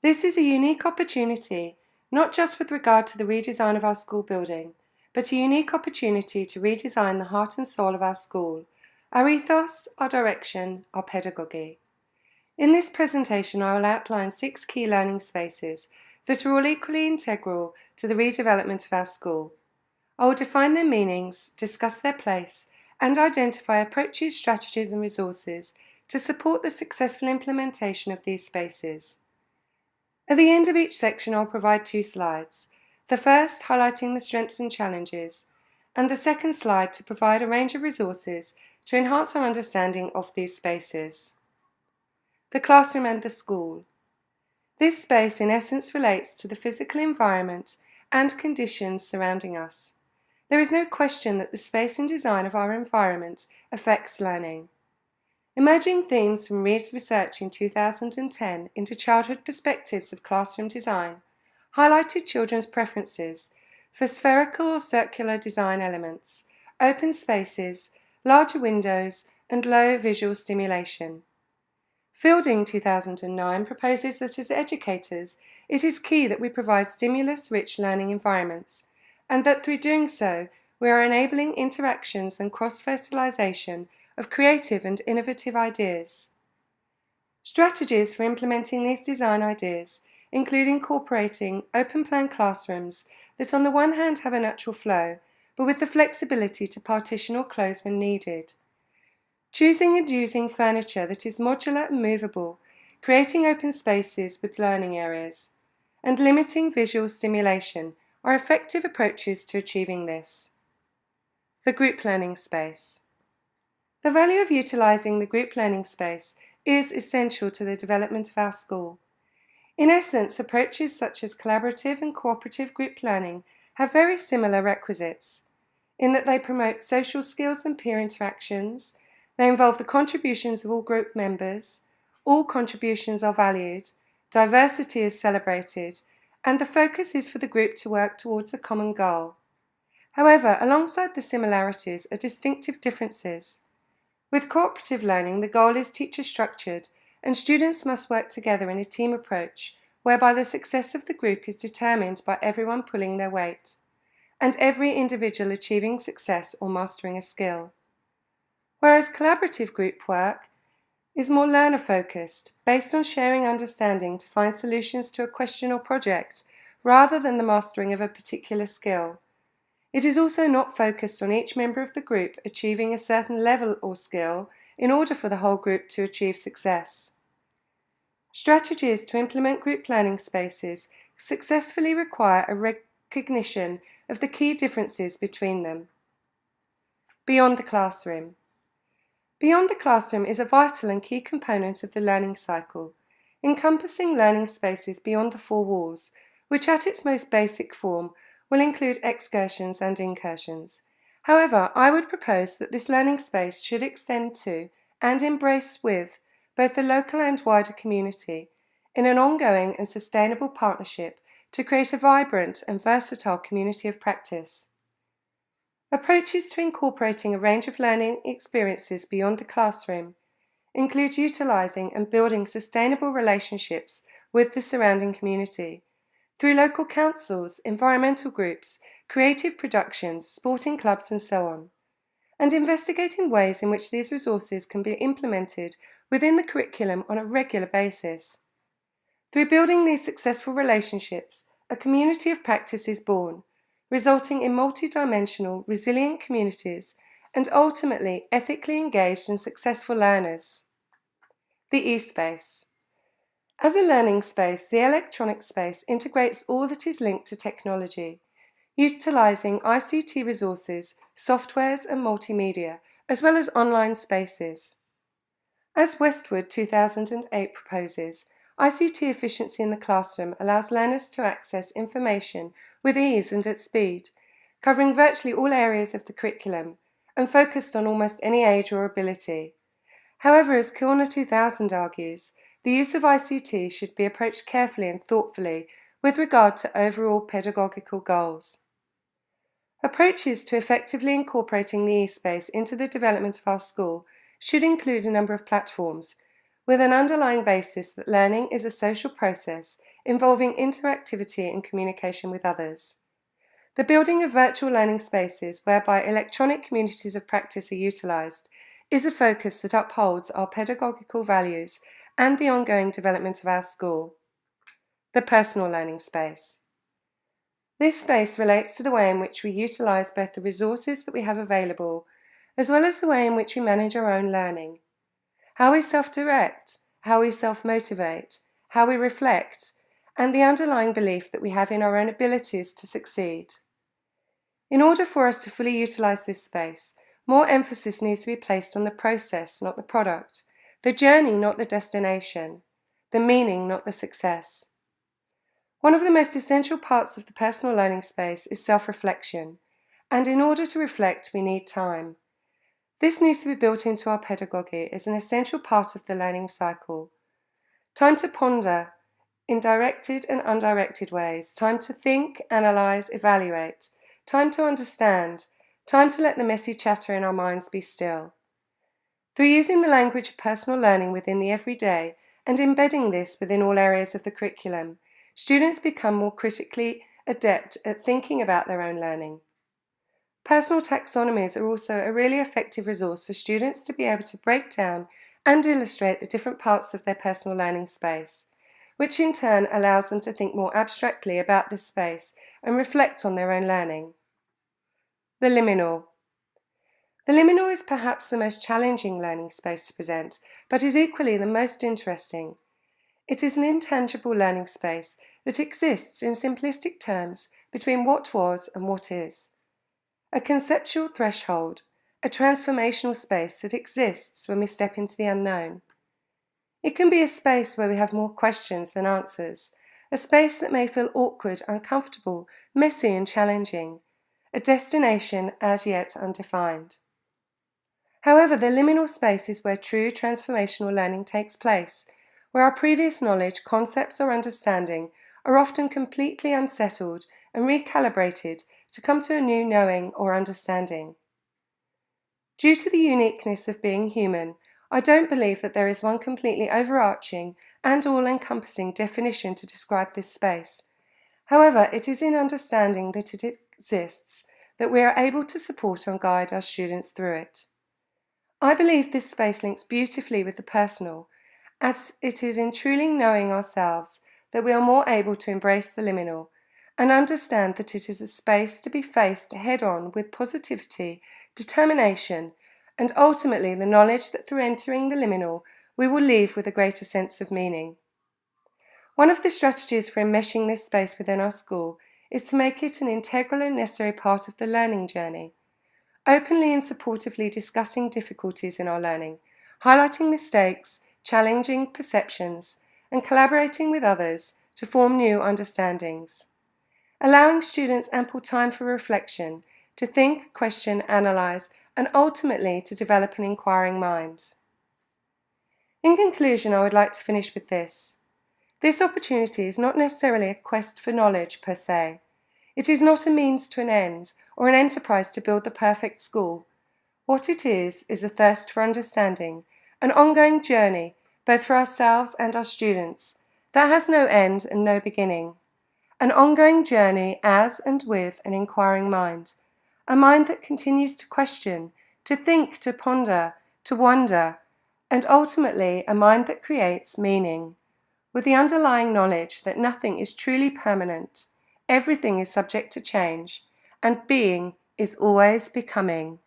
This is a unique opportunity, not just with regard to the redesign of our school building, but a unique opportunity to redesign the heart and soul of our school, our ethos, our direction, our pedagogy. In this presentation, I will outline 6 key learning spaces that are all equally integral to the redevelopment of our school. I will define their meanings, discuss their place, and identify approaches, strategies, and resources to support the successful implementation of these spaces. At the end of each section, I'll provide 2 slides, the first highlighting the strengths and challenges, and the second slide to provide a range of resources to enhance our understanding of these spaces. The classroom and the school. This space in essence relates to the physical environment and conditions surrounding us. There is no question that the space and design of our environment affects learning. Emerging themes from Reed's research in 2010 into childhood perspectives of classroom design highlighted children's preferences for spherical or circular design elements, open spaces, larger windows, and low visual stimulation. Fielding 2009 proposes that as educators, it is key that we provide stimulus-rich learning environments, and that through doing so, we are enabling interactions and cross-fertilization of creative and innovative ideas. Strategies for implementing these design ideas include incorporating open-plan classrooms that on the one hand have a natural flow, but with the flexibility to partition or close when needed. Choosing and using furniture that is modular and movable, creating open spaces with learning areas, and limiting visual stimulation are effective approaches to achieving this. The group learning space. The value of utilising the group learning space is essential to the development of our school. In essence, approaches such as collaborative and cooperative group learning have very similar requisites, in that they promote social skills and peer interactions, they involve the contributions of all group members, all contributions are valued, diversity is celebrated, and the focus is for the group to work towards a common goal. However, alongside the similarities are distinctive differences. With cooperative learning, the goal is teacher-structured, and students must work together in a team approach, whereby the success of the group is determined by everyone pulling their weight, and every individual achieving success or mastering a skill. Whereas collaborative group work is more learner-focused, based on sharing understanding to find solutions to a question or project, rather than the mastering of a particular skill. It is also not focused on each member of the group achieving a certain level or skill in order for the whole group to achieve success. Strategies to implement group learning spaces successfully require a recognition of the key differences between them. Beyond the classroom. Beyond the classroom is a vital and key component of the learning cycle, encompassing learning spaces beyond the 4 walls, which at its most basic form will include excursions and incursions. However, I would propose that this learning space should extend to and embrace with both the local and wider community in an ongoing and sustainable partnership to create a vibrant and versatile community of practice. Approaches to incorporating a range of learning experiences beyond the classroom include utilising and building sustainable relationships with the surrounding community through local councils, environmental groups, creative productions, sporting clubs and so on, and investigating ways in which these resources can be implemented within the curriculum on a regular basis. Through building these successful relationships, a community of practice is born, resulting in multidimensional, resilient communities and ultimately ethically engaged and successful learners. The e-space. As a learning space, the electronic space integrates all that is linked to technology, utilising ICT resources, softwares and multimedia, as well as online spaces. As Westwood 2008 proposes, ICT efficiency in the classroom allows learners to access information with ease and at speed, covering virtually all areas of the curriculum and focused on almost any age or ability. However, as Kilner 2000 argues, the use of ICT should be approached carefully and thoughtfully with regard to overall pedagogical goals. Approaches to effectively incorporating the e-space into the development of our school should include a number of platforms, with an underlying basis that learning is a social process involving interactivity and communication with others. The building of virtual learning spaces whereby electronic communities of practice are utilised is a focus that upholds our pedagogical values and the ongoing development of our school. The personal learning space. This space relates to the way in which we utilise both the resources that we have available as well as the way in which we manage our own learning. How we self-direct, how we self-motivate, how we reflect, and the underlying belief that we have in our own abilities to succeed. In order for us to fully utilise this space, more emphasis needs to be placed on the process, not the product, the journey, not the destination, the meaning, not the success. One of the most essential parts of the personal learning space is self-reflection, and in order to reflect, we need time. This needs to be built into our pedagogy as an essential part of the learning cycle. Time to ponder in directed and undirected ways, time to think, analyse, evaluate, time to understand, time to let the messy chatter in our minds be still. Through using the language of personal learning within the everyday and embedding this within all areas of the curriculum, students become more critically adept at thinking about their own learning. Personal taxonomies are also a really effective resource for students to be able to break down and illustrate the different parts of their personal learning space, which in turn allows them to think more abstractly about this space and reflect on their own learning. The liminal. The liminal is perhaps the most challenging learning space to present, but is equally the most interesting. It is an intangible learning space that exists in simplistic terms between what was and what is. A conceptual threshold, a transformational space that exists when we step into the unknown. It can be a space where we have more questions than answers, a space that may feel awkward, uncomfortable, messy and challenging, a destination as yet undefined. However, the liminal space is where true transformational learning takes place, where our previous knowledge, concepts or understanding are often completely unsettled and recalibrated to come to a new knowing or understanding. Due to the uniqueness of being human, I don't believe that there is one completely overarching and all-encompassing definition to describe this space. However, it is in understanding that it exists that we are able to support and guide our students through it. I believe this space links beautifully with the personal, as it is in truly knowing ourselves that we are more able to embrace the liminal and understand that it is a space to be faced head-on with positivity, determination, and ultimately the knowledge that through entering the liminal we will leave with a greater sense of meaning. One of the strategies for enmeshing this space within our school is to make it an integral and necessary part of the learning journey, openly and supportively discussing difficulties in our learning, highlighting mistakes, challenging perceptions, and collaborating with others to form new understandings. Allowing students ample time for reflection, to think, question, analyse, and ultimately to develop an inquiring mind. In conclusion, I would like to finish with this. This opportunity is not necessarily a quest for knowledge per se. It is not a means to an end or an enterprise to build the perfect school. What it is a thirst for understanding, an ongoing journey, both for ourselves and our students, that has no end and no beginning. An ongoing journey as and with an inquiring mind, a mind that continues to question, to think, to ponder, to wonder, and ultimately a mind that creates meaning, with the underlying knowledge that nothing is truly permanent, everything is subject to change, and being is always becoming.